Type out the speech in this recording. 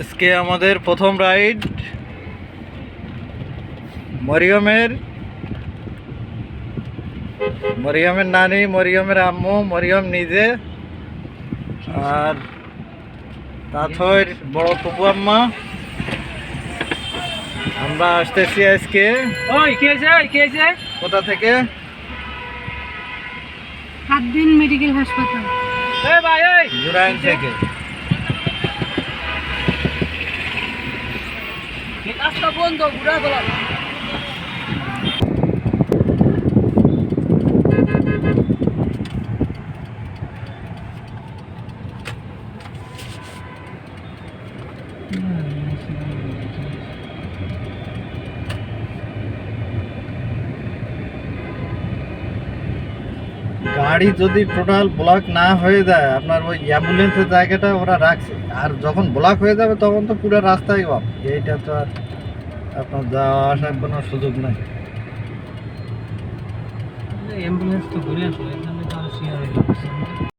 আজকে আমাদের প্রথম রাইড মরিয়মের নানি, মরিয়মের আম্মু, মরিয়ম নিজে আর তাথর বড় টুকু আম্মা। আমরা আসতেছি আজকে কোথা থেকে? হাতদিন মেডিকেল হাসপাতাল জুরাইন থেকে। গাড়ি যদি টোটাল ব্লক না হয়ে যায়, আপনার ওই অ্যাম্বুলেন্সের জায়গাটা ওরা রাখছে, আর যখন ব্লক হয়ে যাবে তখন তো পুরো রাস্তাই অফ। এইটা তো আর আপনার যাওয়া আসার কোনো সুযোগ নাই। অ্যাম্বুলেন্স তো ঘুরে আসলো, এখানে তো আর